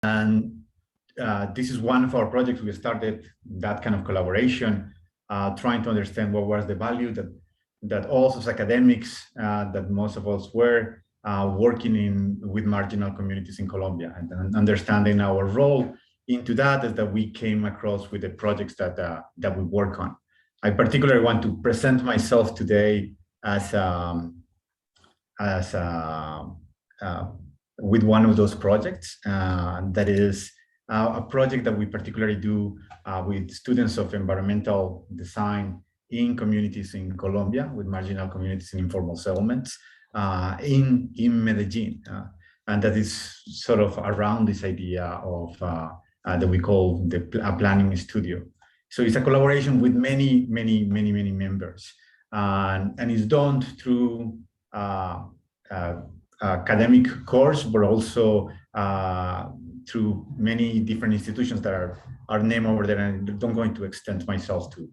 And this is one of our projects. We started that kind of collaboration, trying to understand what was the value that also as academics, that most of us were working with marginal communities in Colombia, and understanding our role into that is that we came across with the projects that we work on. I particularly want to present myself today as with one of those projects that is a project that we particularly do with students of environmental design in communities in Colombia, with marginal communities in informal settlements in Medellin. And that is sort of around this idea of that we call a planning studio. So it's a collaboration with many members, and it's done through academic course, but also through many different institutions that are named over there. And I'm not going to extend myself to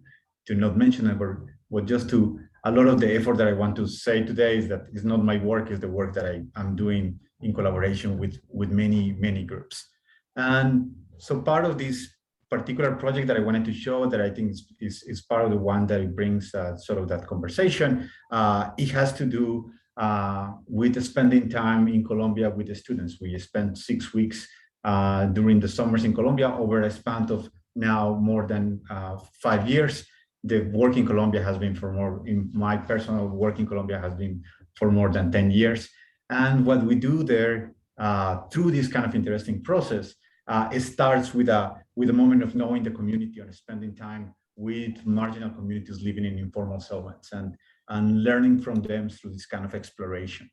not mention it, but just to, a lot of the effort that I want to say today is that it's not my work, it's the work that I'm doing in collaboration with many groups. And so part of this particular project that I wanted to show, that I think is part of the one that it brings sort of that conversation, it has to do with spending time in Colombia with the students. We spent 6 weeks during the summers in Colombia over a span of now more than 5 years. The work in Colombia has been my personal work in Colombia has been for more than 10 years. And what we do there through this kind of interesting process, it starts with a moment of knowing the community and spending time with marginal communities living in informal settlements and learning from them through this kind of exploration.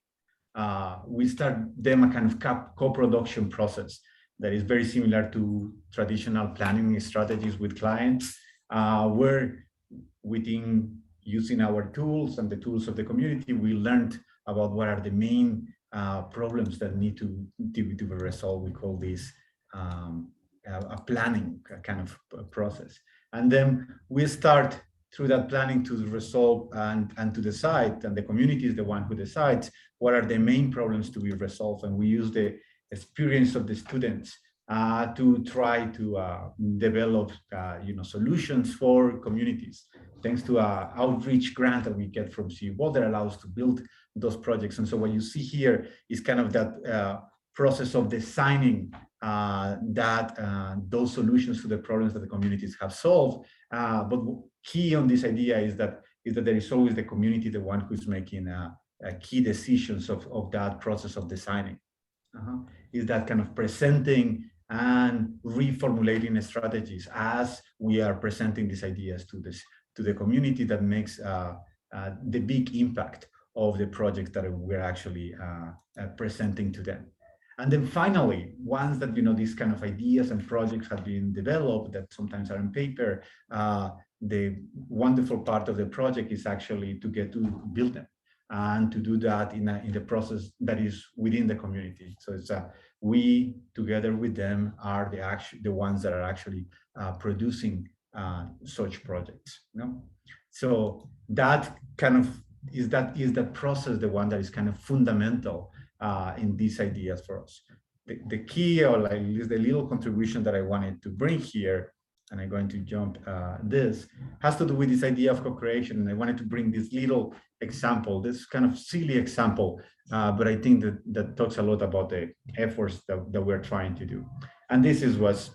We start them a kind of co-production process that is very similar to traditional planning strategies with clients, where within using our tools and the tools of the community, we learned about what are the main problems that need to be resolved. We call this a planning kind of process. And then we start through that planning to resolve and to decide, and the community is the one who decides what are the main problems to be resolved. And we use the experience of the students to try to develop solutions for communities, thanks to an outreach grant that we get from CU Boulder that allows us to build those projects. And so what you see here is kind of that process of designing those solutions to the problems that the communities have solved. But key on this idea is that there is always the community, the one who's making key decisions of that process of designing. Is that kind of presenting and reformulating strategies as we are presenting these ideas to the community that makes the big impact of the projects that we're actually presenting to them. And then finally, once that these kind of ideas and projects have been developed that sometimes are on paper, the wonderful part of the project is actually to get to build them and to do that in the process that is within the community. So it's we together with them are the ones that are actually producing such projects. So that kind of is that process the one that is kind of fundamental in these ideas for us. The key, or at least the little contribution that I wanted to bring here, and I'm going to jump this, has to do with this idea of co-creation. And I wanted to bring this little example, this kind of silly example, but I think that talks a lot about the efforts that we're trying to do. And this was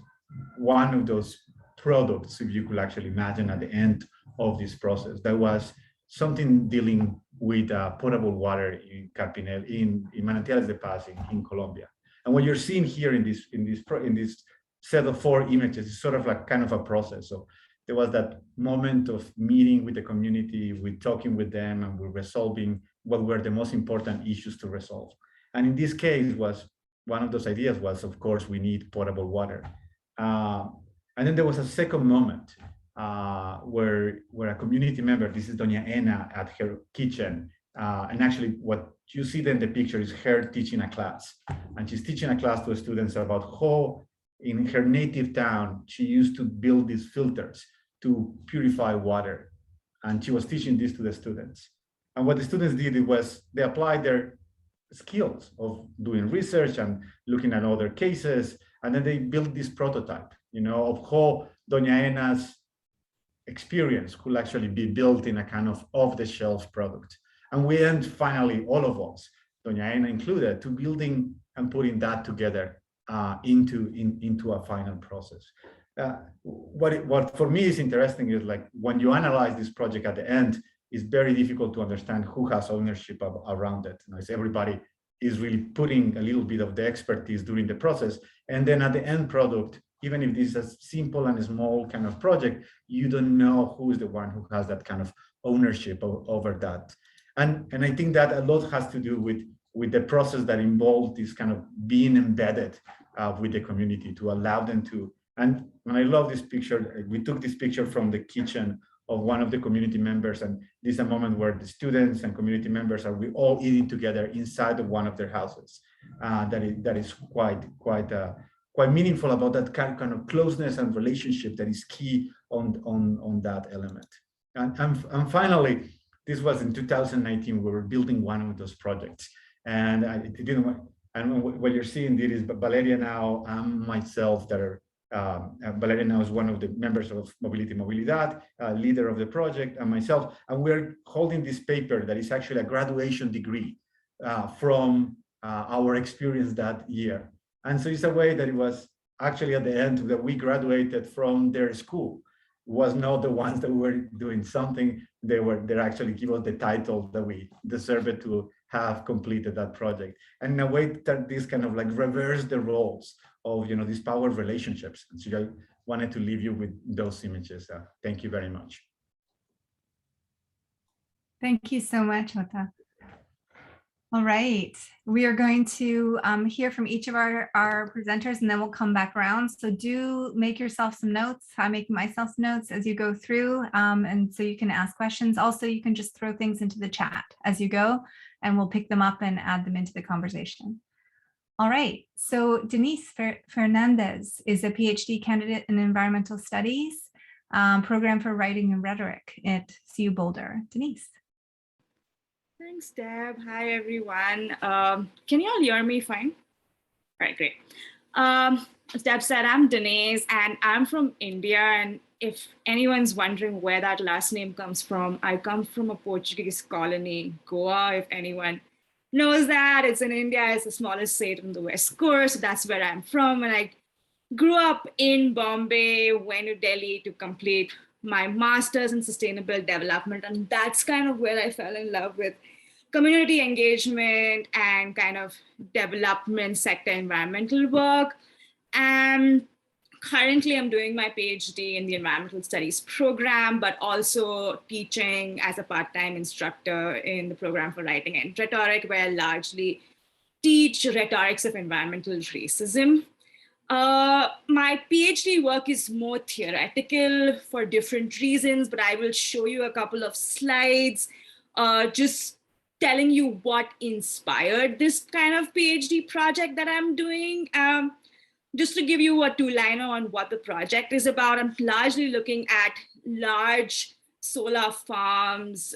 one of those products, if you could actually imagine, at the end of this process. That was something dealing with potable water in Carpinel, in Manantiales de Paz in Colombia. And what you're seeing here in this set of 4 images is sort of like kind of a process. So there was that moment of meeting with the community, with talking with them, and we're resolving what were the most important issues to resolve. And in this case, one of those ideas was, of course, we need potable water. And then there was a second moment where a community member, this is Doña Ena at her kitchen, and actually what you see then in the picture is her teaching a class. And she's teaching a class to students about how in her native town, she used to build these filters to purify water. And she was teaching this to the students. And what the students did was they applied their skills of doing research and looking at other cases And then they built this prototype, of how Doña Ena's experience could actually be built in a kind of off-the-shelf product. And we end finally, all of us, Doña Ena included, to building and putting that together into a final process. What for me is interesting is, like, when you analyze this project at the end, it's very difficult to understand who has ownership around it. It's everybody is really putting a little bit of the expertise during the process. And then at the end product, even if this is a simple and small kind of project, you don't know who is the one who has that kind of ownership over that. And I think that a lot has to do with the process that involved this kind of being embedded with the community to allow them to. And I love this picture. We took this picture from the kitchen of one of the community members, and this is a moment where the students and community members are all eating together inside of one of their houses. That is quite meaningful about that kind of closeness and relationship that is key on that element. And finally, this was in 2019. We were building one of those projects, and what you're seeing there is Valeria now and myself that are. Valeria now is one of the members of Movilidad, leader of the project, and myself, and we're holding this paper that is actually a graduation degree from our experience that year. And so it's a way that it was actually at the end that we graduated from their school. It was not the ones that were doing something. They actually give us the title that we deserved to have completed that project. And in a way that this kind of like reverse the roles of these power relationships. And so I wanted to leave you with those images. Thank you very much. Thank you so much, Jota. All right, we are going to hear from each of our presenters, and then we'll come back around. So do make yourself some notes. I make myself some notes as you go through, and so you can ask questions. Also, you can just throw things into the chat as you go, and we'll pick them up and add them into the conversation. All right, so Denise Fernandes is a PhD candidate in environmental studies, program for writing and rhetoric at CU Boulder. Denise. Thanks, Deb. Hi, everyone. Can you all hear me fine? All right, great. As Deb said, I'm Denise, and I'm from India. And if anyone's wondering where that last name comes from, I come from a Portuguese colony, Goa, if anyone knows that. It's in India. It's the smallest state on the West Coast. So that's where I'm from. And I grew up in Bombay, went to Delhi to complete my master's in sustainable development. And that's kind of where I fell in love with community engagement and kind of development sector environmental work. And currently I'm doing my PhD in the environmental studies program, but also teaching as a part-time instructor in the program for writing and rhetoric, where I largely teach rhetorics of environmental racism. My PhD work is more theoretical for different reasons, but I will show you a couple of slides, just telling you what inspired this kind of PhD project that I'm doing. Just to give you a two-liner on what the project is about, I'm largely looking at large solar farms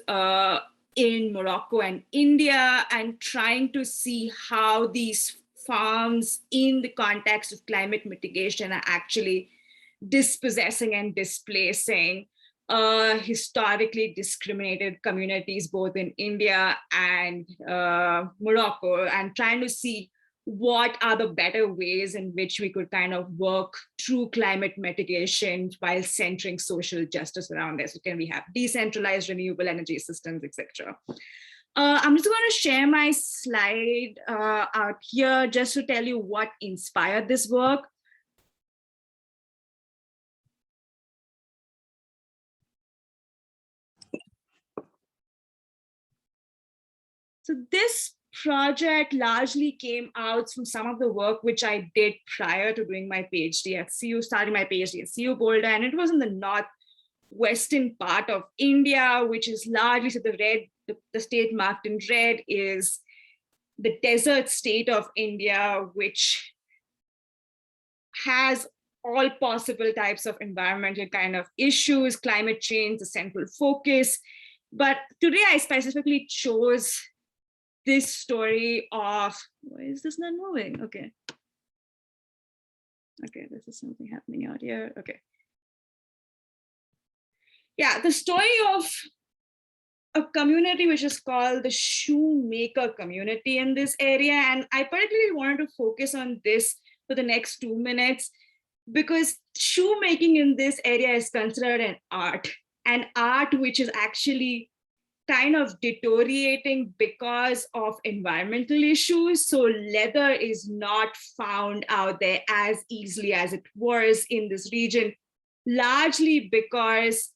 in Morocco and India, and trying to see how these farms in the context of climate mitigation are actually dispossessing and displacing historically discriminated communities, both in India and Morocco, and trying to see what are the better ways in which we could kind of work through climate mitigation while centering social justice around this. So can we have decentralized renewable energy systems, etc. I'm just going to share my slide out here just to tell you what inspired this work. So this project largely came out from some of the work which I did prior to doing my PhD at CU, starting my PhD at CU Boulder, and it was in the northwestern part of India, which is largely, so the state marked in red is the desert state of India, which has all possible types of environmental kind of issues, climate change, the central focus. But today I specifically chose this story of, why is this not moving? Okay. Okay, this is something happening out here. Okay. Yeah, the story of a community which is called the shoemaker community in this area. And I particularly wanted to focus on this for the next 2 minutes because shoemaking in this area is considered an art which is actually kind of deteriorating because of environmental issues. So leather is not found out there as easily as it was in this region, largely because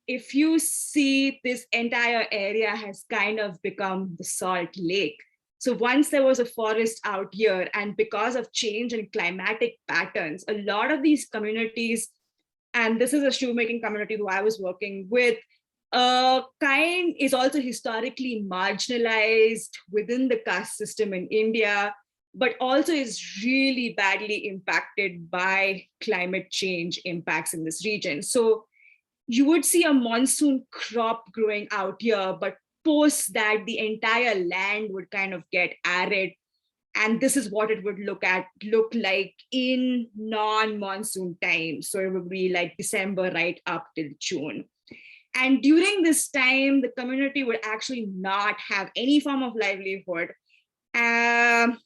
if you see, this entire area has kind of become the salt lake. So once there was a forest out here, and because of change in climatic patterns, a lot of these communities, and this is a shoemaking community who I was working with, kind is also historically marginalized within the caste system in India, but also is really badly impacted by climate change impacts in this region. So you would see a monsoon crop growing out here, but post that, the entire land would kind of get arid. And this is what it would look like in non-monsoon time. So it would be like December right up till June. And during this time, the community would actually not have any form of livelihood. And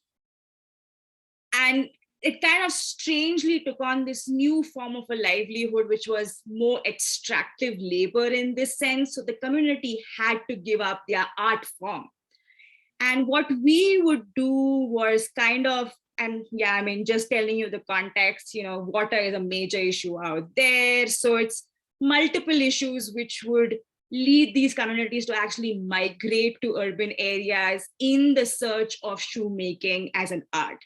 it kind of strangely took on this new form of a livelihood, which was more extractive labor in this sense. So the community had to give up their art form. And what we would do was kind of, and yeah, I mean, just telling you the context, water is a major issue out there. So it's multiple issues which would lead these communities to actually migrate to urban areas in the search of shoemaking as an art.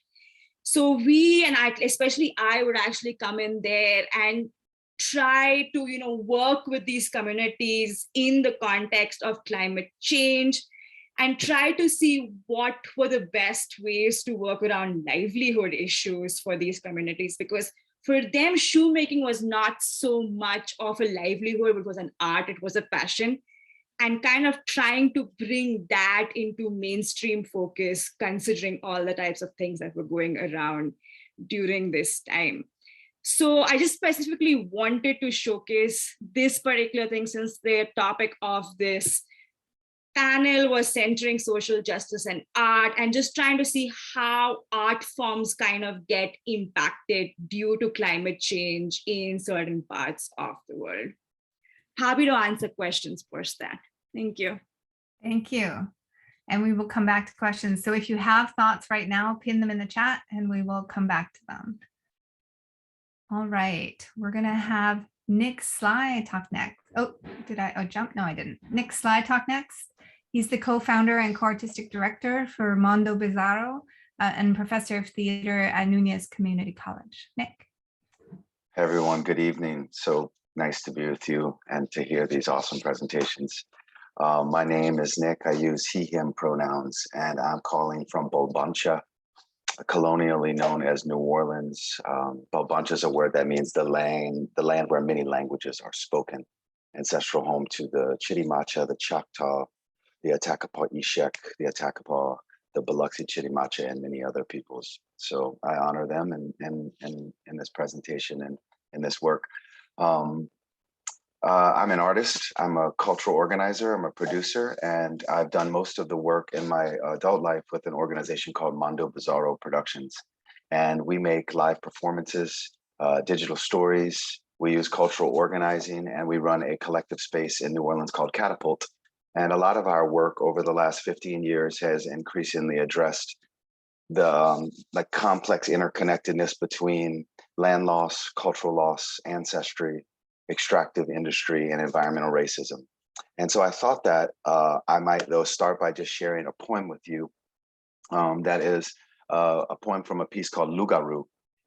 So we, and especially I, would actually come in there and try to, work with these communities in the context of climate change and try to see what were the best ways to work around livelihood issues for these communities. Because for them, shoemaking was not so much of a livelihood, it was an art, it was a passion. And kind of trying to bring that into mainstream focus, considering all the types of things that were going around during this time. So I just specifically wanted to showcase this particular thing since the topic of this panel was centering social justice and art, and just trying to see how art forms kind of get impacted due to climate change in certain parts of the world. Happy to answer questions post that. Thank you. Thank you. And we will come back to questions. So if you have thoughts right now, pin them in the chat and we will come back to them. All right, we're gonna have Nick Slie talk next. Oh, did I jump? No, I didn't. Nick Slie talk next. He's the co-founder and co-artistic director for Mondo, Bizarro, and professor of theater at Nunez Community College. Nick. Hey everyone, good evening. So nice to be with you and to hear these awesome presentations. My name is Nick. I use he, him pronouns, and I'm calling from Bolbancha, colonially known as New Orleans. Bolbancha is a word that means the land where many languages are spoken. Ancestral home to the Chitimacha, the Choctaw, the Attakapaw Ishek, the Attakapaw, the Biloxi Chitimacha, and many other peoples. So I honor them in this presentation and in this work. I'm an artist, I'm a cultural organizer, I'm a producer, and I've done most of the work in my adult life with an organization called Mondo Bizarro Productions. And we make live performances, digital stories, we use cultural organizing, and we run a collective space in New Orleans called Catapult. And a lot of our work over the last 15 years has increasingly addressed the like complex interconnectedness between land loss, cultural loss, ancestry, extractive industry, and environmental racism. And so I thought that I might though start by just sharing a poem with you that is a poem from a piece called Lugaru.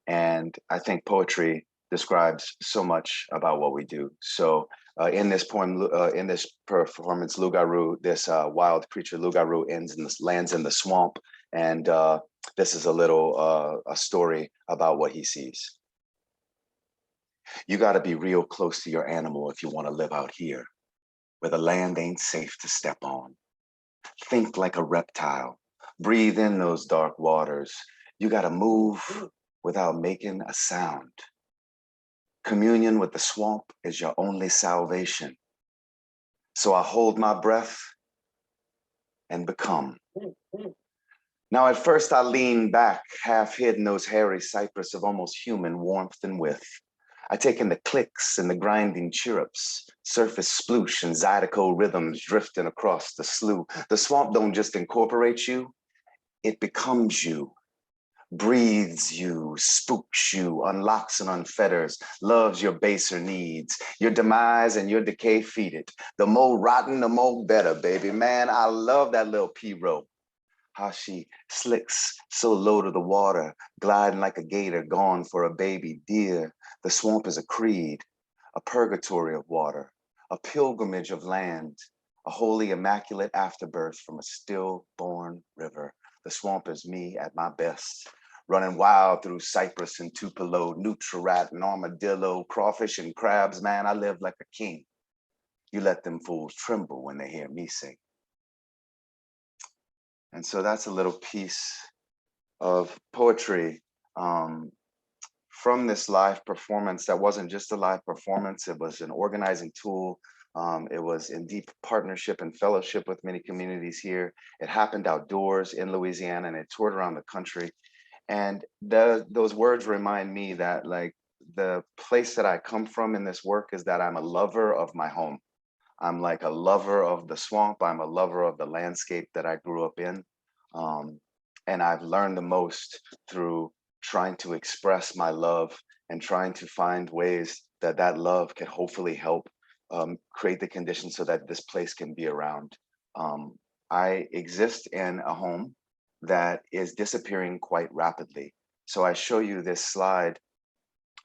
And I think poetry describes so much about what we do. So in this poem, in this performance, Lugaru, this wild creature Lugaru lands in the swamp. And this is a little a story about what he sees. You got to be real close to your animal if you want to live out here, where the land ain't safe to step on. Think like a reptile. Breathe in those dark waters. You got to move without making a sound. Communion with the swamp is your only salvation. So I hold my breath and become. Now at first I lean back, half hid in those hairy cypress of almost human warmth and width. I take in the clicks and the grinding chirrups, surface sploosh and zydeco rhythms drifting across the slough. The swamp don't just incorporate you, it becomes you. Breathes you, spooks you, unlocks and unfetters, loves your baser needs. Your demise and your decay feed it. The more rotten, the more better, baby. Man, I love that little P-row. How she slicks so low to the water, gliding like a gator gone for a baby deer. The swamp is a creed, a purgatory of water, a pilgrimage of land, a holy immaculate afterbirth from a stillborn river. The swamp is me at my best. Running wild through Cyprus and Tupelo, Nutri-Rat and armadillo, crawfish and crabs, man, I live like a king. You let them fools tremble when they hear me sing. And so that's a little piece of poetry from this live performance that wasn't just a live performance, it was an organizing tool. It was in deep partnership and fellowship with many communities here. It happened outdoors in Louisiana and it toured around the country. And those words remind me that like the place that I come from in this work is that I'm a lover of my home. I'm like a lover of the swamp. I'm a lover of the landscape that I grew up in. And I've learned the most through trying to express my love and trying to find ways that that love can hopefully help create the conditions so that this place can be around. I exist in a home that is disappearing quite rapidly. So I show you this slide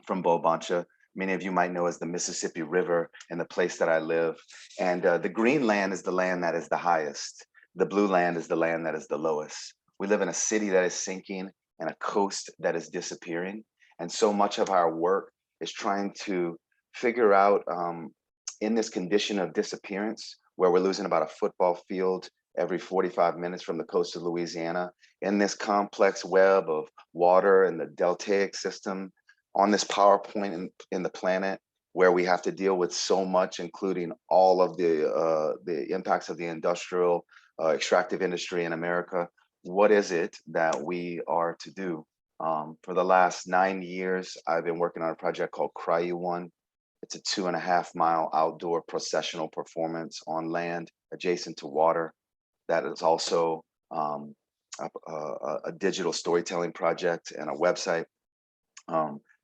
from Bobancha. Many of you might know as the Mississippi River and the place that I live. And the green land is the land that is the highest. The blue land is the land that is the lowest. We live in a city that is sinking and a coast that is disappearing. And so much of our work is trying to figure out in this condition of disappearance, where we're losing about a football field every 45 minutes from the coast of Louisiana, in this complex web of water and the deltaic system, on this power point in the planet, where we have to deal with so much, including all of the impacts of the industrial extractive industry in America. What is it that we are to do? For the last 9 years, I've been working on a project called Cry You One. It's a 2.5-mile outdoor processional performance on land adjacent to water. That is also a digital storytelling project and a website.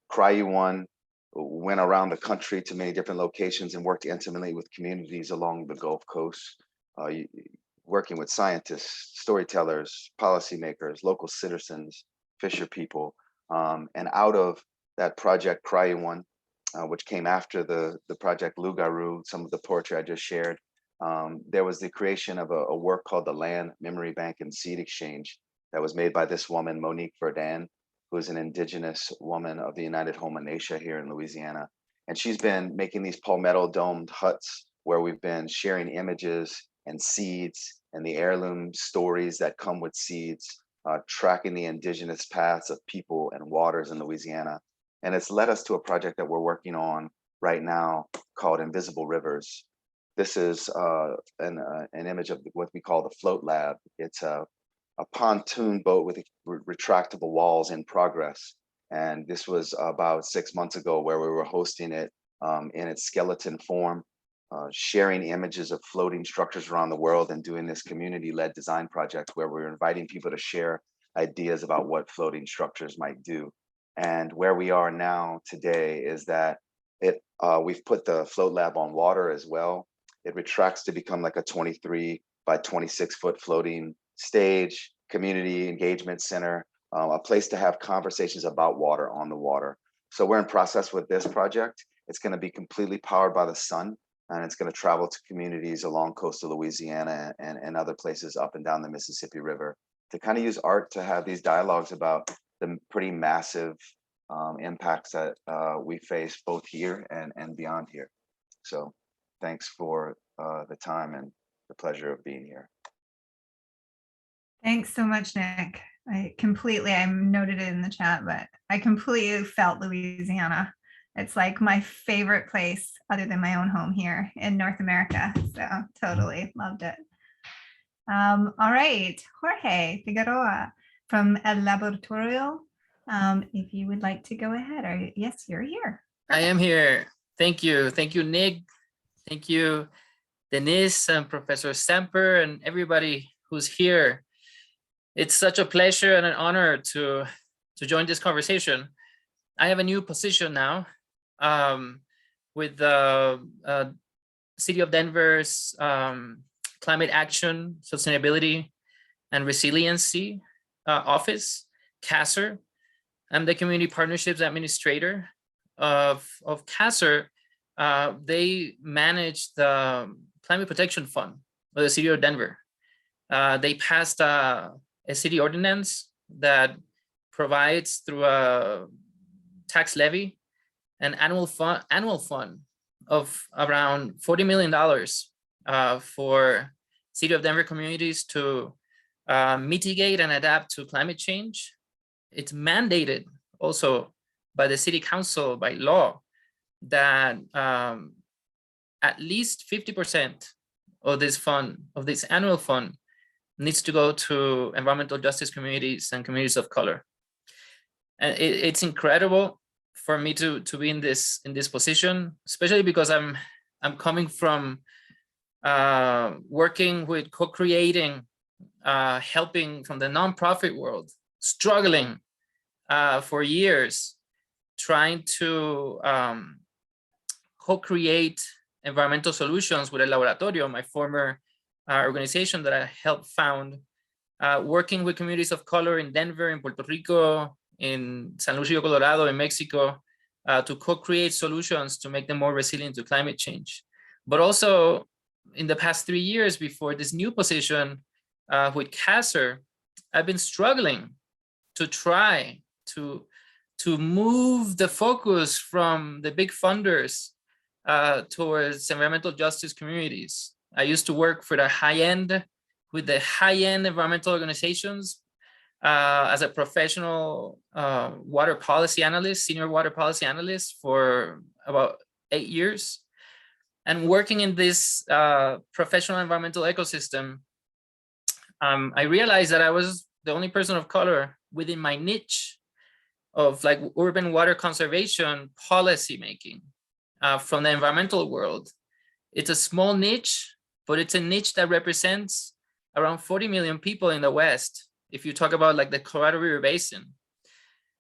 Cry You One went around the country to many different locations and worked intimately with communities along the Gulf Coast, working with scientists, storytellers, policymakers, local citizens, fisher people. And out of that project, Cry You One, which came after the project Lugaru, some of the poetry I just shared, there was the creation of a work called the Land Memory Bank and Seed Exchange that was made by this woman, Monique Verdun, who is an indigenous woman of the United Homonatia here in Louisiana. And she's been making these palmetto domed huts where we've been sharing images and seeds and the heirloom stories that come with seeds, tracking the indigenous paths of people and waters in Louisiana. And it's led us to a project that we're working on right now called Invisible Rivers. This is an image of what we call the Float Lab. It's a pontoon boat with retractable walls in progress. And this was about 6 months ago where we were hosting it in its skeleton form, sharing images of floating structures around the world and doing this community-led design project where we're inviting people to share ideas about what floating structures might do. And where we are now today is that we've put the Float Lab on water as well. It retracts to become like a 23 by 26 foot floating stage, community engagement center, a place to have conversations about water on the water. So we're in process with this project. It's going to be completely powered by the sun, and it's going to travel to communities along coastal Louisiana and other places up and down the Mississippi River to kind of use art to have these dialogues about the pretty massive impacts that we face both here and beyond here. So thanks for the time and the pleasure of being here. Thanks so much, Nick. I noted it in the chat, but I completely felt Louisiana. It's like my favorite place other than my own home here in North America. So totally loved it. All right, Jorge Figueroa from El Laboratorio. If you would like to go ahead, yes, you're here. I am here. Thank you. Thank you, Nick. Thank you, Denise and Professor Samper and everybody who's here. It's such a pleasure and an honor to join this conversation. I have a new position now with the City of Denver's Climate Action, Sustainability, and Resiliency Office, CASR. I'm the Community Partnerships Administrator of CASR. They manage the Climate Protection Fund of the City of Denver. They passed a city ordinance that provides through a tax levy an annual fund of around $40 million for City of Denver communities to mitigate and adapt to climate change. It's mandated also by the City Council by law that at least 50% of this fund, of this annual fund, needs to go to environmental justice communities and communities of color. And it's incredible for me to be in this position, especially because I'm coming from working with co-creating, helping from the nonprofit world, struggling for years, trying to co-create environmental solutions with El Laboratorio, my former organization that I helped found, working with communities of color in Denver, in Puerto Rico, in San Luis, Colorado, in Mexico, to co-create solutions to make them more resilient to climate change. But also in the past 3 years before this new position with CASR, I've been struggling to try to move the focus from the big funders towards environmental justice communities. I used to work for the high-end, with the high-end environmental organizations as a professional water policy analyst, senior water policy analyst for about 8 years. And working in this professional environmental ecosystem, I realized that I was the only person of color within my niche of like urban water conservation policy making from the environmental world. It's a small niche, but it's a niche that represents around 40 million people in the West, if you talk about like the Colorado River Basin.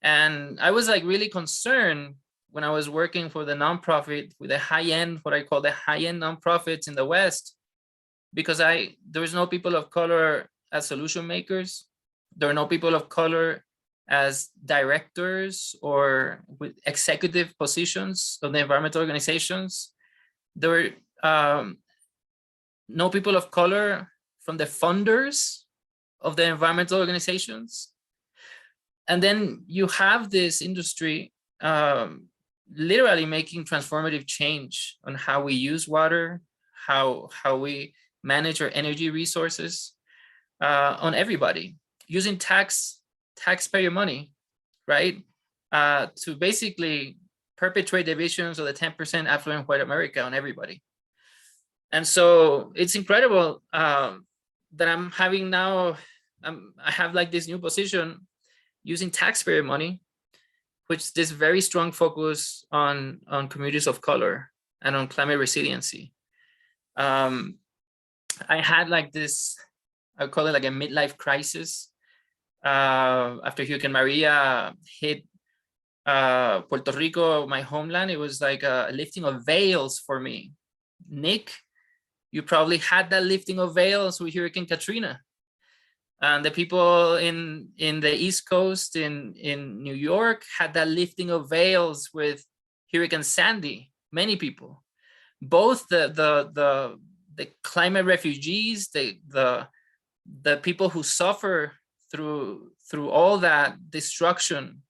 And I was like really concerned when I was working for the nonprofit with the high-end, what I call the high-end nonprofits in the West, because there was no people of color as solution makers. There are no people of color as directors or with executive positions of the environmental organizations. There were no people of color from the funders of the environmental organizations. And then you have this industry literally making transformative change on how we use water, how we manage our energy resources on everybody, using taxpayer money, right? To basically perpetuate the visions of the 10% affluent white America on everybody. And so it's incredible that I'm having now, I have like this new position using taxpayer money, which this very strong focus on communities of color and on climate resiliency. I had like this, I call it like a midlife crisis after Hurricane Maria hit Puerto Rico, my homeland. It was like a lifting of veils for me. Nick, you probably had that lifting of veils with Hurricane Katrina. And the people in the East Coast, in New York, had that lifting of veils with Hurricane Sandy. Many people, both the climate refugees, the people who suffer through all that destruction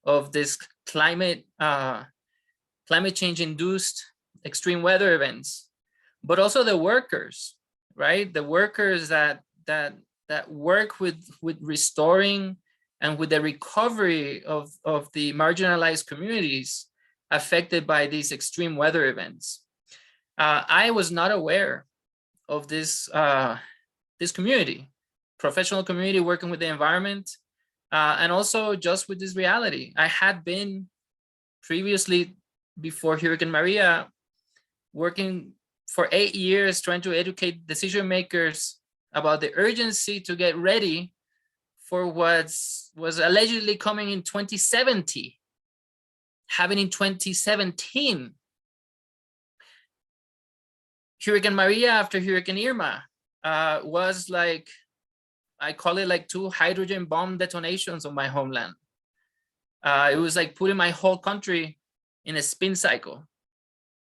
of this climate change induced extreme weather events, but also the workers, right? The workers that that work with restoring and with the recovery of the marginalized communities affected by these extreme weather events. I was not aware of this community, professional community working with the environment, and also just with this reality. I had been previously, before Hurricane Maria, working for 8 years trying to educate decision makers about the urgency to get ready for what was allegedly coming in 2070, happening in 2017. Hurricane Maria after Hurricane Irma was like, I call it like 2 hydrogen bomb detonations on my homeland. It was like putting my whole country in a spin cycle.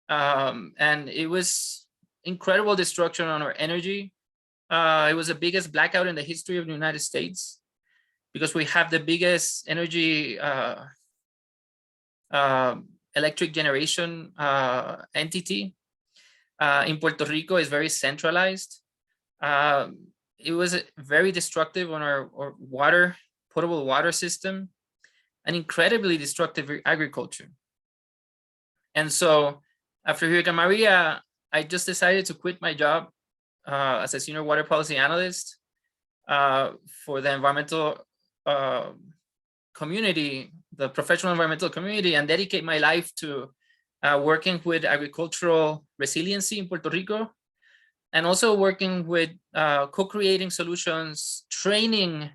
And it was incredible destruction on our energy. It was the biggest blackout in the history of the United States because we have the biggest energy electric generation entity. In Puerto Rico is very centralized. It was very destructive on our water, potable water system, and incredibly destructive for agriculture. And so after Hurricane Maria, I just decided to quit my job as a senior water policy analyst for the environmental community, the professional environmental community, and dedicate my life to working with agricultural resiliency in Puerto Rico, and also working with co-creating solutions, training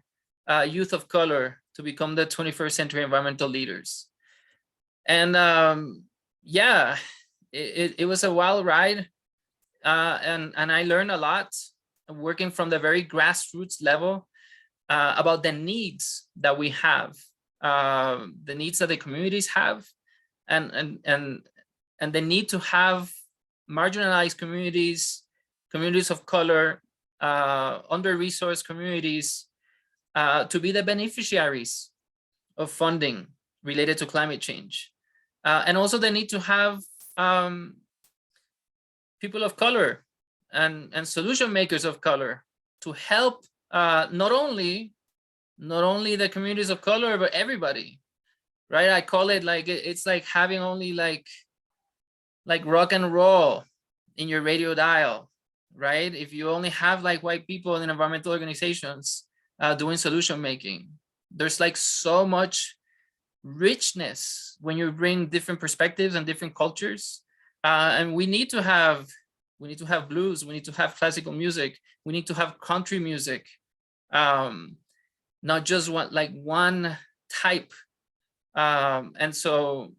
youth of color to become the 21st century environmental leaders. And yeah, it was a wild ride. And I learned a lot working from the very grassroots level about the needs that we have, the needs that the communities have, and the need to have marginalized communities, communities of color, under-resourced communities to be the beneficiaries of funding related to climate change. And also the need to have people of color and solution makers of color to help not only the communities of color, but everybody, right? I call it like, it's like having only like rock and roll in your radio dial, right? If you only have like white people in environmental organizations doing solution making, there's like so much richness when you bring different perspectives and different cultures. And we need to have blues, we need to have classical music, we need to have country music, not just one type. And so,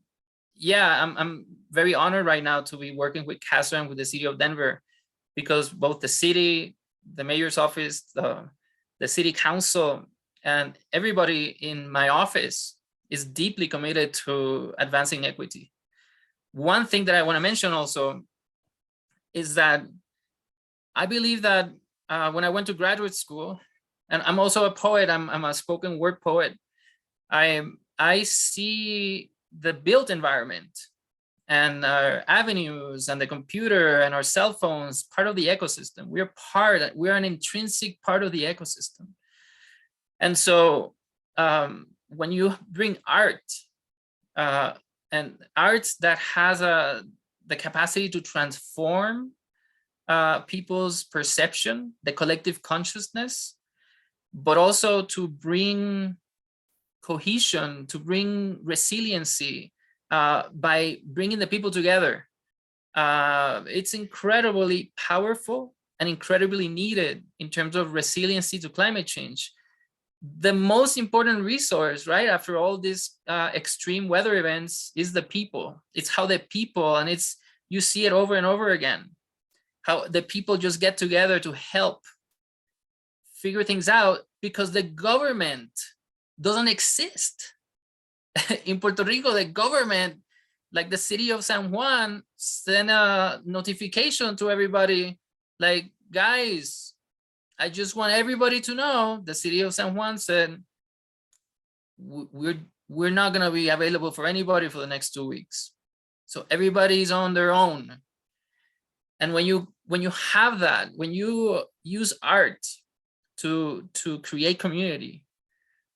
yeah, I'm very honored right now to be working with CASA and with the city of Denver, because both the city, the mayor's office, the city council, and everybody in my office is deeply committed to advancing equity. One thing that I want to mention also is that I believe that when I went to graduate school, and I'm also a poet, I'm a spoken word poet, I see the built environment and our avenues and the computer and our cell phones part of the ecosystem. We're an intrinsic part of the ecosystem. And so when you bring art, and art that has the capacity to transform people's perception, the collective consciousness, but also to bring cohesion, to bring resiliency by bringing the people together. It's incredibly powerful and incredibly needed in terms of resiliency to climate change. The most important resource, right, after all these extreme weather events is the people. It's how the people, and you see it over and over again, how the people just get together to help figure things out, because the government doesn't exist. In Puerto Rico, the government, like the city of San Juan, sent a notification to everybody, like, guys, I just want everybody to know, the city of San Juan said, we're not gonna be available for anybody for the next 2 weeks. So everybody's on their own. And when you have that, when you use art to create community,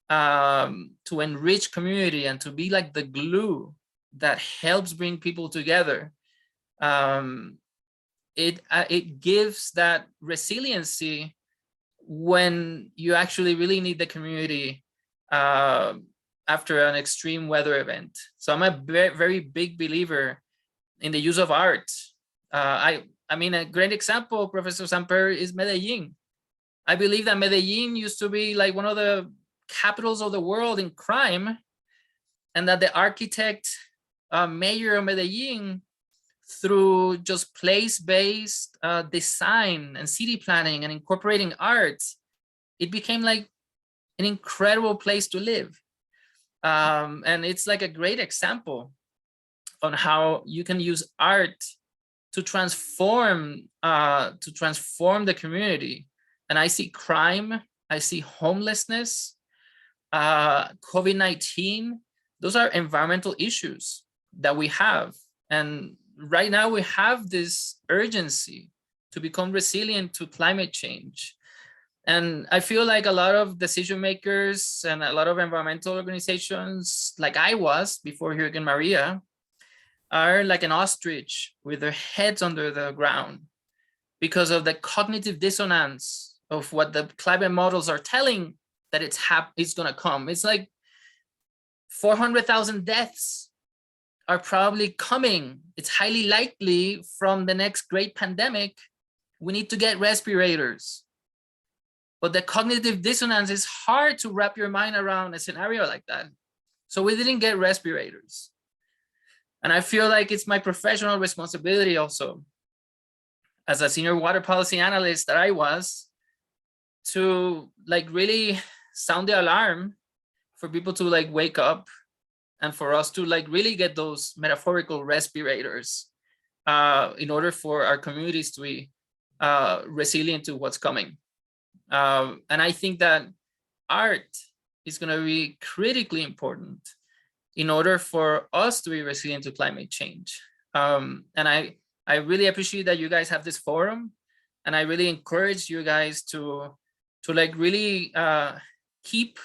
to enrich community, and to be like the glue that helps bring people together. It gives that resiliency when you actually really need the community after an extreme weather event. So I'm a very big believer in the use of art. I mean, a great example, Professor Samper, is Medellin. I believe that Medellin used to be like one of the capitals of the world in crime, and that the architect, mayor of Medellin, through just place-based design and city planning and incorporating art, it became like an incredible place to live. And it's like a great example on how you can use art to transform the community. And I see crime, I see homelessness, COVID-19. Those are environmental issues that we have. And right now we have this urgency to become resilient to climate change. And I feel like a lot of decision makers and a lot of environmental organizations, like I was before Hurricane Maria, are like an ostrich with their heads under the ground because of the cognitive dissonance of what the climate models are telling that it's gonna come. It's like 400,000 deaths are probably coming. It's highly likely from the next great pandemic. We need to get respirators. But the cognitive dissonance is hard to wrap your mind around a scenario like that. So we didn't get respirators. And I feel like it's my professional responsibility also, as a senior water policy analyst that I was, to like really sound the alarm for people to like wake up, and for us to like really get those metaphorical respirators in order for our communities to be resilient to what's coming. And I think that art is going to be critically important in order for us to be resilient to climate change. And I really appreciate that you guys have this forum, and I really encourage you guys to like really keep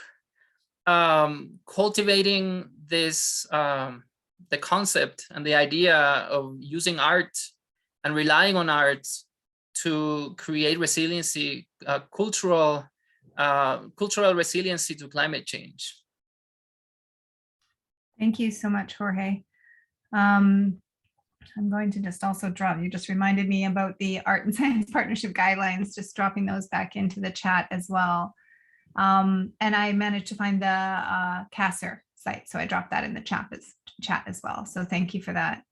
cultivating this, the concept and the idea of using art and relying on art to create resiliency, cultural resiliency to climate change. Thank you so much, Jorge. I'm going to just also drop, you just reminded me about the Art and Science Partnership Guidelines, just dropping those back into the chat as well. And I managed to find the CASR site, so I dropped that in the chat as well. So thank you for that.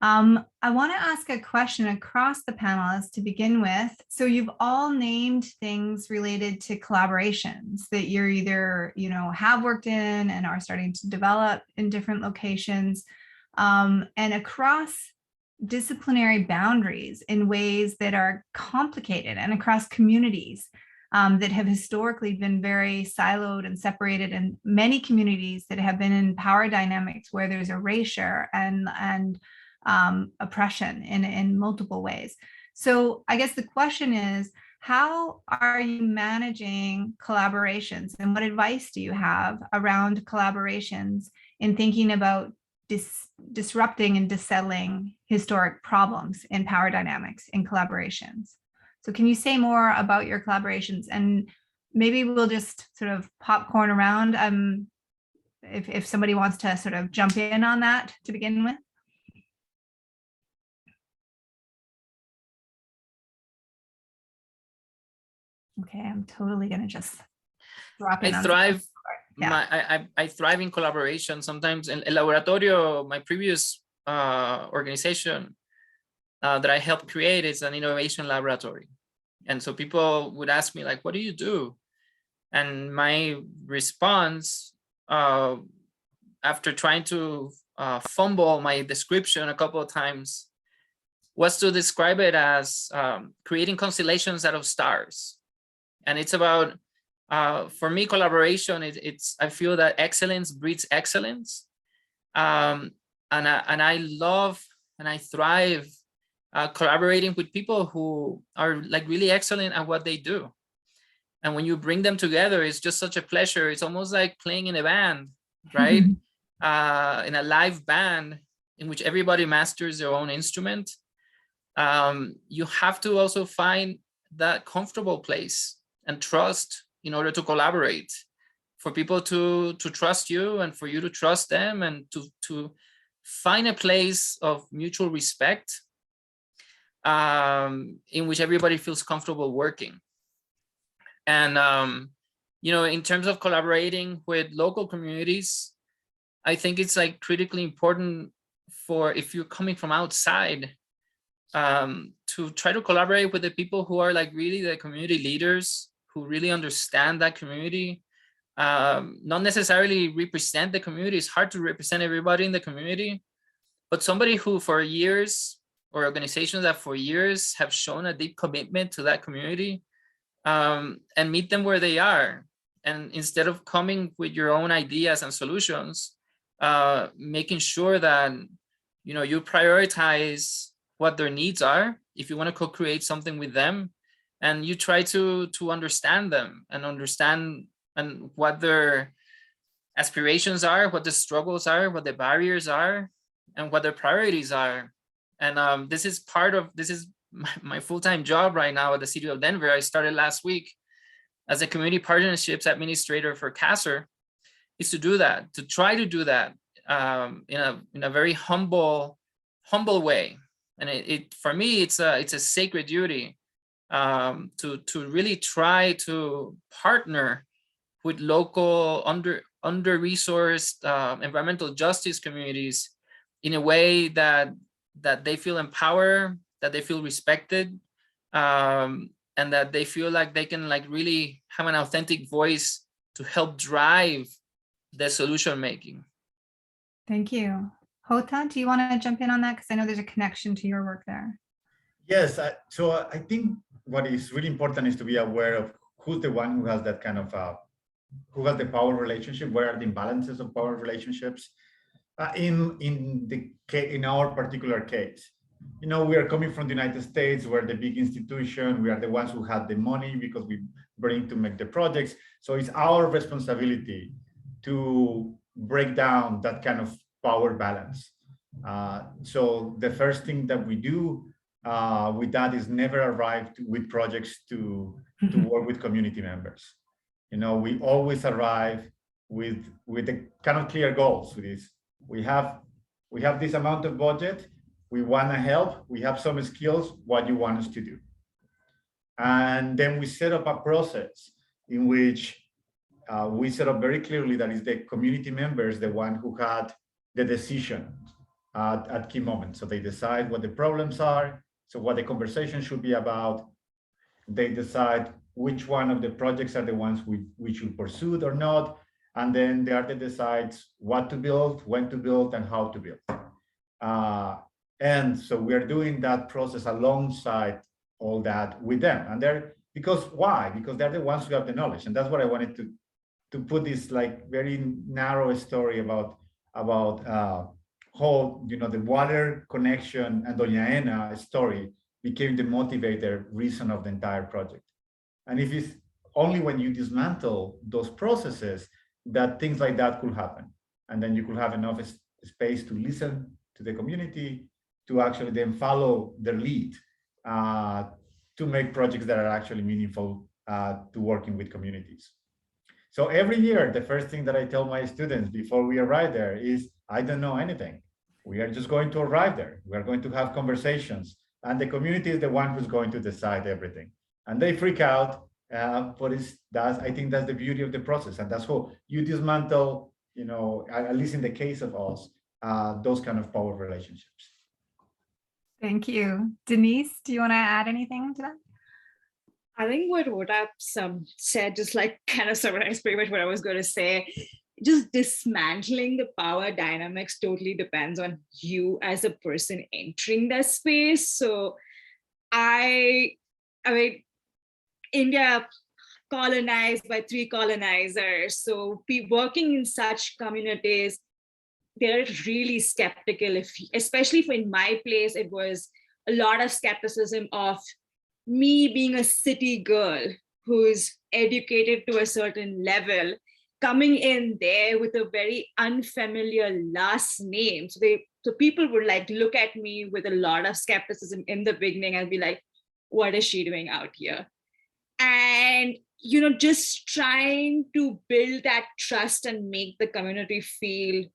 I want to ask a question across the panelists to begin with. So you've all named things related to collaborations that you're either, have worked in and are starting to develop in different locations, and across disciplinary boundaries in ways that are complicated, and across communities that have historically been very siloed and separated, and many communities that have been in power dynamics where there's erasure and oppression in multiple ways. So I guess the question is, how are you managing collaborations, and what advice do you have around collaborations in thinking about disrupting and dissettling historic problems in power dynamics in collaborations? So can you say more about your collaborations, and maybe we'll just sort of popcorn around if somebody wants to sort of jump in on that to begin with. Okay, I'm totally gonna just drop in. I thrive. Yeah. I thrive in collaboration. Sometimes in El Laboratorio, my previous organization that I helped create, is an innovation laboratory. And so people would ask me, like, what do you do? And my response, after trying to fumble my description a couple of times, was to describe it as creating constellations out of stars. And it's about, for me, collaboration, I feel that excellence breeds excellence. And I love and I thrive collaborating with people who are like really excellent at what they do. And when you bring them together, it's just such a pleasure. It's almost like playing in a band, right? In a live band in which everybody masters their own instrument. You have to also find that comfortable place and trust in order to collaborate, for people to trust you and for you to trust them, and to find a place of mutual respect in which everybody feels comfortable working. And, you know, in terms of collaborating with local communities, I think it's like critically important for, if you're coming from outside, to try to collaborate with the people who are like really the community leaders, who really understand that community, not necessarily represent the community. It's hard to represent everybody in the community, but somebody who for years, or organizations that for years have shown a deep commitment to that community, and meet them where they are. And instead of coming with your own ideas and solutions, making sure that, you know, you prioritize what their needs are, if you want to co-create something with them, and you try to understand them and understand and what their aspirations are, what the struggles are, what the barriers are, and what their priorities are. And this is my full-time job right now at the city of Denver. I started last week as a community partnerships administrator for CASR, is to do that, to try to do that in a very humble way. And it for me, it's a sacred duty to really try to partner with local under-resourced environmental justice communities in a way that they feel empowered, that they feel respected, and that they feel like they can like really have an authentic voice to help drive the solution making. Thank you. Jota, do you want to jump in on that? Because I know there's a connection to your work there. Yes, so I think what is really important is to be aware of who's the one who has that kind of, who has the power relationship, where are the imbalances of power relationships. In our particular case, you know, we are coming from the United States, we're the big institution, we are the ones who have the money because we bring to make the projects. So it's our responsibility to break down that kind of power balance. So the first thing that we do with that is never arrive with projects to work with community members. You know, we always arrive with the kind of clear goals. With this, we have this amount of budget. We want to help. We have some skills. What you want us to do? And then we set up a process in which we set up very clearly that is the community members, the one who had the decision at key moments. So they decide what the problems are, so what the conversation should be about. They decide which one of the projects are the ones we should pursue or not. And then the architect decides what to build, when to build, and how to build. And so we are doing that process alongside all that with them. And why? Because they're the ones who have the knowledge. And that's what I wanted to put this like very narrow story about how, you know, the water connection and Doña Ena story became the motivator reason of the entire project. And if it's only when you dismantle those processes that things like that could happen. And then you could have enough space to listen to the community, to actually then follow their lead, to make projects that are actually meaningful to working with communities. So every year, the first thing that I tell my students before we arrive there is, I don't know anything. We are just going to arrive there. We are going to have conversations, and the community is the one who's going to decide everything. And they freak out, but I think that's the beauty of the process, and that's how you dismantle, you know, at least in the case of us, those kind of power relationships. Thank you. Denise, do you want to add anything to that? I think what Jota said just like kind of summarized pretty much what I was going to say. Just dismantling the power dynamics totally depends on you as a person entering that space. So I mean, India colonized by 3 colonizers. So working in such communities, they're really skeptical. Especially in my place, it was a lot of skepticism of me being a city girl who's educated to a certain level, coming in there with a very unfamiliar last name. So people would like look at me with a lot of skepticism in the beginning and be like, what is she doing out here? And, you know, just trying to build that trust and make the community feel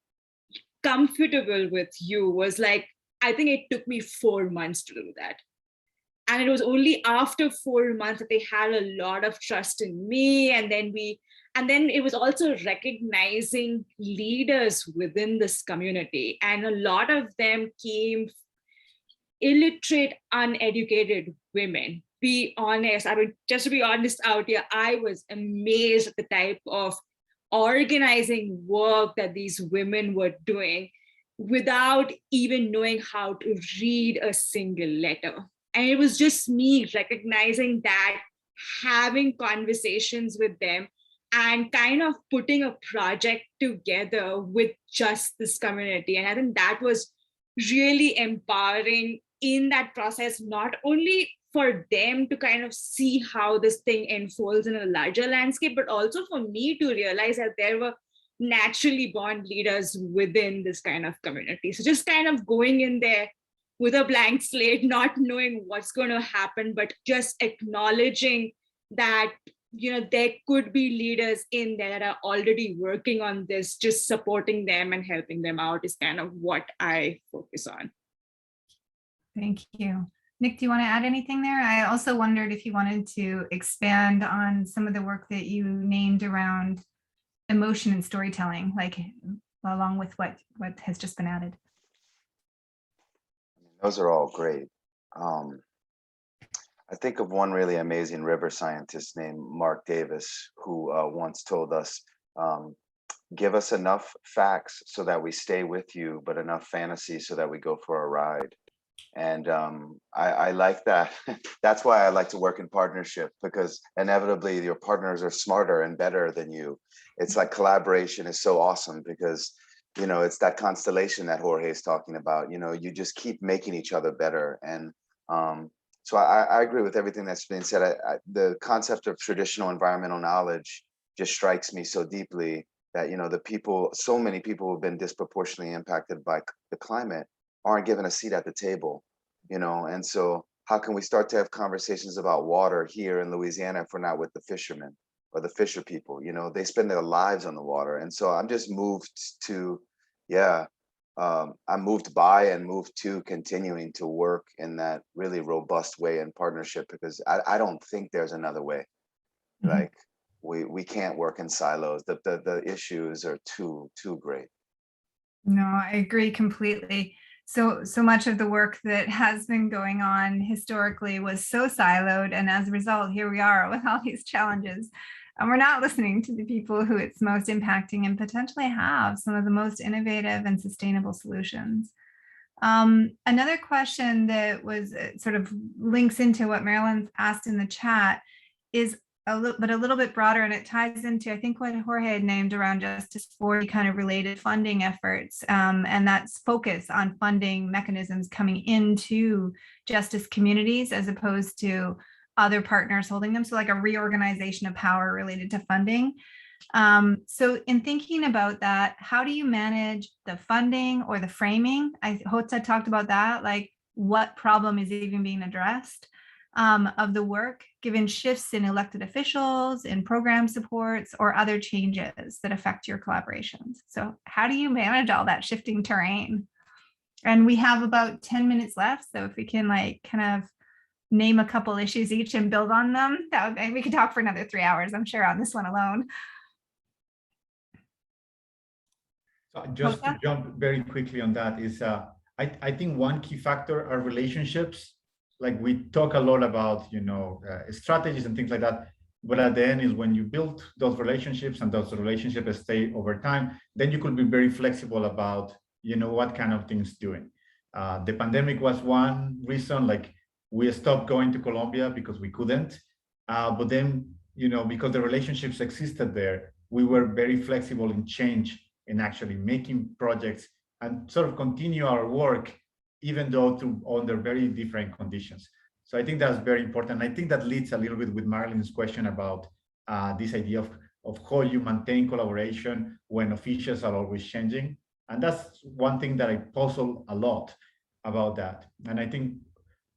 comfortable with you was like, I think it took me 4 months to do that. And it was only after 4 months that they had a lot of trust in me. And then it was also recognizing leaders within this community. And a lot of them came illiterate, uneducated women. Be honest, I mean, just to be honest out here, I was amazed at the type of organizing work that these women were doing without even knowing how to read a single letter. And it was just me recognizing that, having conversations with them, and kind of putting a project together with just this community. And I think that was really empowering in that process, not only for them to kind of see how this thing unfolds in a larger landscape, but also for me to realize that there were naturally born leaders within this kind of community. So just kind of going in there with a blank slate, not knowing what's going to happen, but just acknowledging that, you know, there could be leaders in there that are already working on this, just supporting them and helping them out is kind of what I focus on. Thank you. Nick, do you want to add anything there? I also wondered if you wanted to expand on some of the work that you named around emotion and storytelling, like along with what has just been added. Those are all great. I think of one really amazing river scientist named Mark Davis, who once told us, give us enough facts so that we stay with you, but enough fantasy so that we go for a ride. And I like that. That's why I like to work in partnership, because inevitably your partners are smarter and better than you. It's like collaboration is so awesome because, you know, it's that constellation that Jorge is talking about. You know, you just keep making each other better. And so I agree with everything that's been said. The concept of traditional environmental knowledge just strikes me so deeply that, you know, so many people who have been disproportionately impacted by the climate aren't given a seat at the table, you know. And so how can we start to have conversations about water here in Louisiana if we're not with the fishermen or the fisher people? You know, they spend their lives on the water. And so I'm just moved to, I'm moved by and moved to continuing to work in that really robust way in partnership, because I don't think there's another way. Mm-hmm. Like we can't work in silos. The issues are too great. No, I agree completely. So much of the work that has been going on historically was so siloed. And as a result, here we are with all these challenges. And we're not listening to the people who it's most impacting and potentially have some of the most innovative and sustainable solutions. Another question that was sort of links into what Marilyn asked in the chat is a little bit broader, and it ties into, I think, what Jorge had named around Justice 40 kind of related funding efforts, and that's focus on funding mechanisms coming into justice communities as opposed to other partners holding them. So like a reorganization of power related to funding. So in thinking about that, how do you manage the funding or the framing? Jota talked about that, like what problem is even being addressed of the work, given shifts in elected officials, in program supports, or other changes that affect your collaborations. So how do you manage all that shifting terrain? And we have about 10 minutes left. So if we can like kind of name a couple issues each and build on them, we could talk for another 3 hours, I'm sure, on this one alone. So just to jump very quickly on that is, I think one key factor are relationships. Like we talk a lot about, you know, strategies and things like that, but at the end is when you build those relationships and those relationships stay over time, then you could be very flexible about, you know, what kind of things doing. The pandemic was one reason, like we stopped going to Colombia because we couldn't, but then, you know, because the relationships existed there, we were very flexible in change in actually making projects and sort of continue our work, even though under very different conditions. So I think that's very important. I think that leads a little bit with Marilyn's question about this idea of how you maintain collaboration when officials are always changing. And that's one thing that I puzzle a lot about that. And I think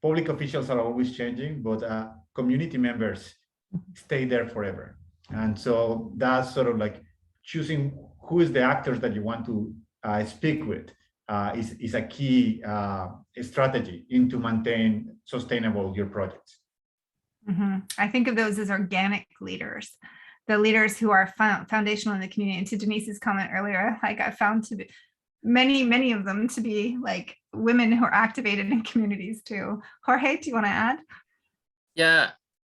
public officials are always changing, but community members stay there forever. And so that's sort of like choosing who is the actors that you want to speak with is a key strategy into maintain sustainable your projects. I think of those as organic leaders, the leaders who are foundational in the community. And to Denise's comment earlier, like I found to be many of them to be like women who are activated in communities too. Jorge, do you want to add? Yeah,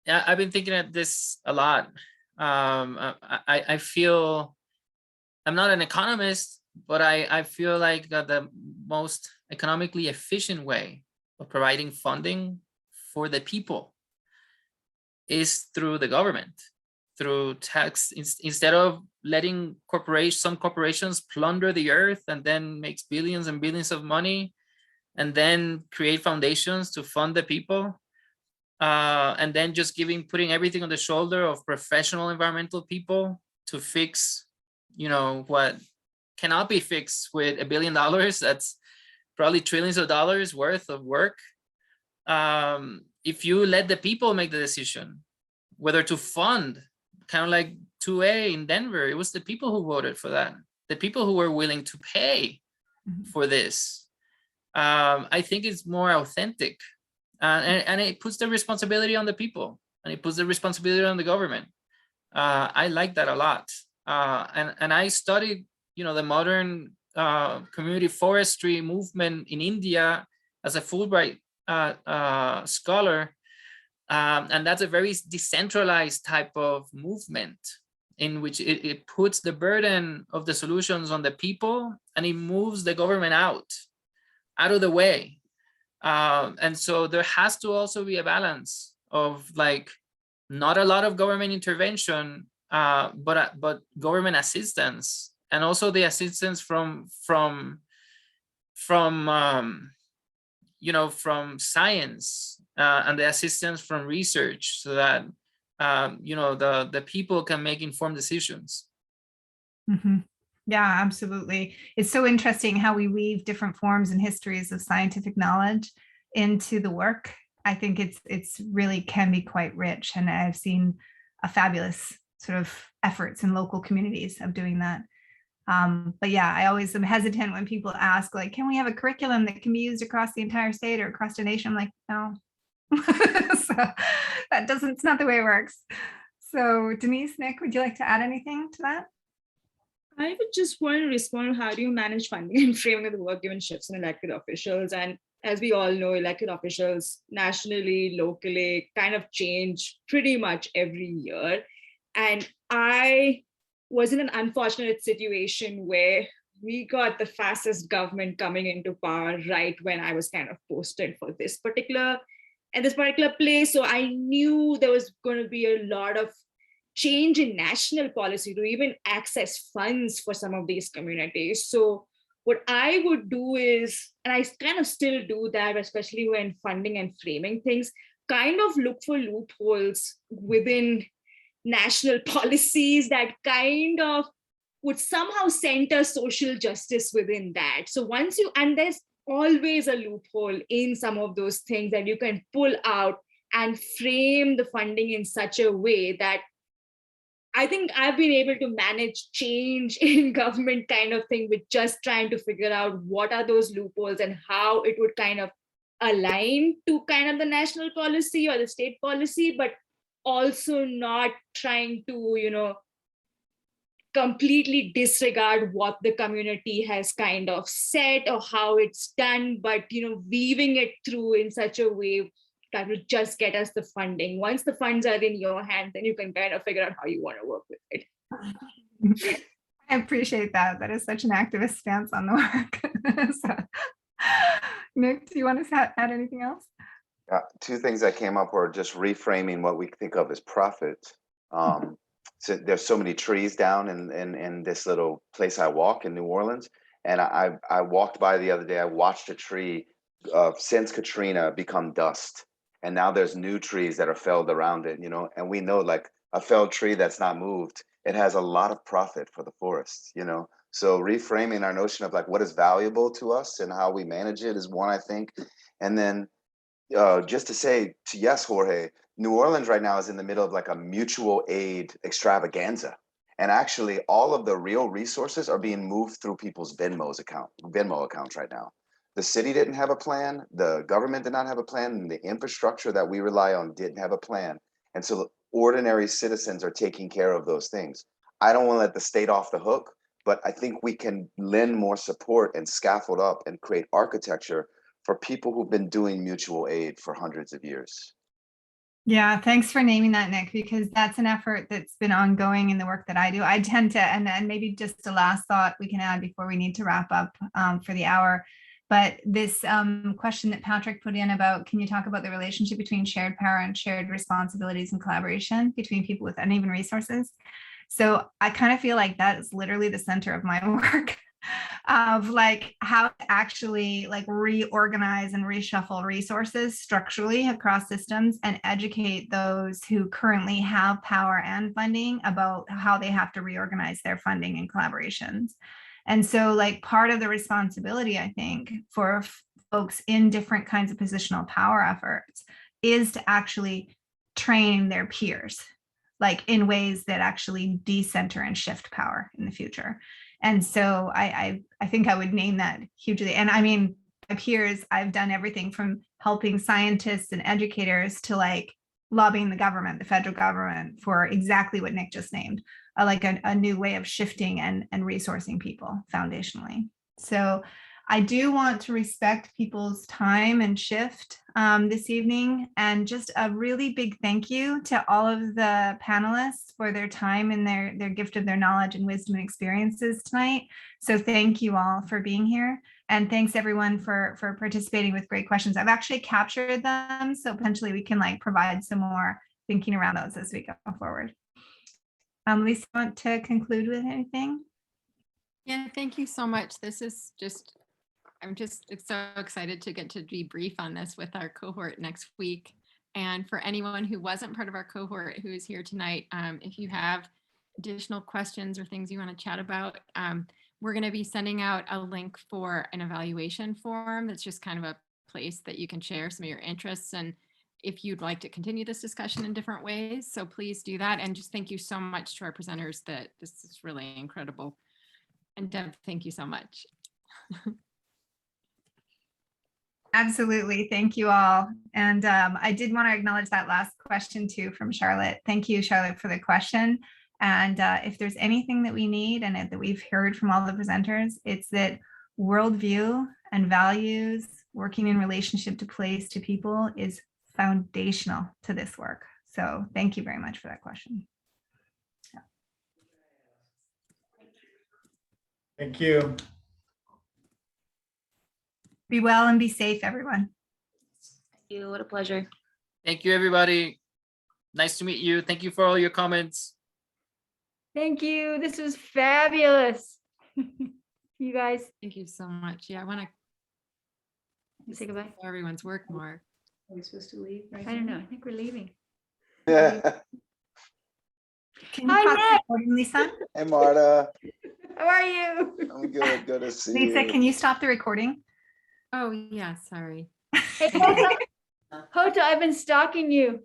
I've been thinking of this a lot. I feel I'm not an economist, but I feel like the most economically efficient way of providing funding for the people is through the government, through tax, instead of letting some corporations plunder the earth and then makes billions and billions of money and then create foundations to fund the people. And then just putting everything on the shoulder of professional environmental people to fix, what cannot be fixed with $1 billion. That's probably trillions of dollars worth of work. If you let the people make the decision, whether to fund, kind of like 2A in Denver, it was the people who voted for that, the people who were willing to pay for this. I think it's more authentic. And it puts the responsibility on the people, and it puts the responsibility on the government. I like that a lot. And I studied, the modern community forestry movement in India as a Fulbright scholar. And that's a very decentralized type of movement in which it puts the burden of the solutions on the people, and it moves the government out of the way. And so there has to also be a balance of like not a lot of government intervention, but government assistance, and also the assistance from science and the assistance from research, so that the people can make informed decisions. Yeah, absolutely. It's so interesting how we weave different forms and histories of scientific knowledge into the work. I think it's really can be quite rich, and I've seen a fabulous sort of efforts in local communities of doing that. But yeah, I always am hesitant when people ask, like, can we have a curriculum that can be used across the entire state or across the nation? I'm like, no. So it's not the way it works. So Denise, Nick, would you like to add anything to that? I would just want to respond to how do you manage funding and framing of the work given shifts in elected officials. And as we all know, elected officials nationally, locally kind of change pretty much every year. And I was in an unfortunate situation where we got the fastest government coming into power right when I was kind of posted for this particular place. So I knew there was going to be a lot of change in national policy to even access funds for some of these communities. So what I would do is, and I kind of still do that, especially when funding and framing things, kind of look for loopholes within national policies that kind of would somehow center social justice within that. So and there's always a loophole in some of those things that you can pull out and frame the funding in such a way that I think I've been able to manage change in government kind of thing with just trying to figure out what are those loopholes and how it would kind of align to kind of the national policy or the state policy, but also not trying to, completely disregard what the community has kind of said or how it's done, but, weaving it through in such a way that will just get us the funding. Once the funds are in your hand, then you can kind of figure out how you want to work with it. I appreciate that. That is such an activist stance on the work. So, Nick, do you want to add anything else? Two things that came up were just reframing what we think of as profit. So there's so many trees down in this little place I walk in New Orleans. And I walked by the other day, I watched a tree since Katrina become dust. And now there's new trees that are felled around it, and we know like a felled tree that's not moved, it has a lot of profit for the forest, you know? So reframing our notion of like what is valuable to us and how we manage it is one, I think. And then just to say to yes, Jorge, New Orleans right now is in the middle of like a mutual aid extravaganza. And actually all of the real resources are being moved through people's Venmo accounts right now. The city didn't have a plan, the government did not have a plan, and the infrastructure that we rely on didn't have a plan. And so ordinary citizens are taking care of those things. I don't want to let the state off the hook, but I think we can lend more support and scaffold up and create architecture for people who've been doing mutual aid for hundreds of years. Yeah, thanks for naming that, Nick, because that's an effort that's been ongoing in the work that I do. I tend to, and maybe just a last thought we can add before we need to wrap up for the hour. But this question that Patrick put in about, can you talk about the relationship between shared power and shared responsibilities and collaboration between people with uneven resources? So I kind of feel like that is literally the center of my work. Of like how to actually like reorganize and reshuffle resources structurally across systems and educate those who currently have power and funding about how they have to reorganize their funding and collaborations. And so like part of the responsibility, I think, for folks in different kinds of positional power efforts is to actually train their peers, like in ways that actually decenter and shift power in the future. And so I think I would name that hugely. And I mean, my peers, I've done everything from helping scientists and educators to like lobbying the government, the federal government, for exactly what Nick just named, like a new way of shifting and resourcing people foundationally. So I do want to respect people's time and shift this evening, and just a really big thank you to all of the panelists for their time and their gift of their knowledge and wisdom and experiences tonight. So thank you all for being here, and thanks everyone for participating with great questions. I've actually captured them, so potentially we can like provide some more thinking around those as we go forward. Lisa, want to conclude with anything? Yeah, thank you so much. This is just, I'm just so excited to get to debrief on this with our cohort next week. And for anyone who wasn't part of our cohort who is here tonight, if you have additional questions or things you want to chat about, we're going to be sending out a link for an evaluation form. That's just kind of a place that you can share some of your interests and if you'd like to continue this discussion in different ways. So please do that. And just thank you so much to our presenters. That this is really incredible. And Deb, thank you so much. Absolutely. Thank you all. And I did want to acknowledge that last question too from Charlotte. Thank you, Charlotte, for the question. And if there's anything that we need and that we've heard from all the presenters, it's that worldview and values working in relationship to place to people is foundational to this work. So thank you very much for that question. Yeah. Thank you. Be well and be safe, everyone. Thank you. What a pleasure. Thank you, everybody. Nice to meet you. Thank you for all your comments. Thank you. This was fabulous. You guys. Thank you so much. Yeah, I want to Say goodbye. everyone's work more. Are we supposed to leave? Right I don't know. I think we're leaving. Yeah. Can you Hi, pause the Nick. recording, Lisa? Hey, Marta. How are you? I'm good. Good to see you. Lisa, can you stop the recording? Oh, yeah, sorry. Hey, Jota, I've been stalking you.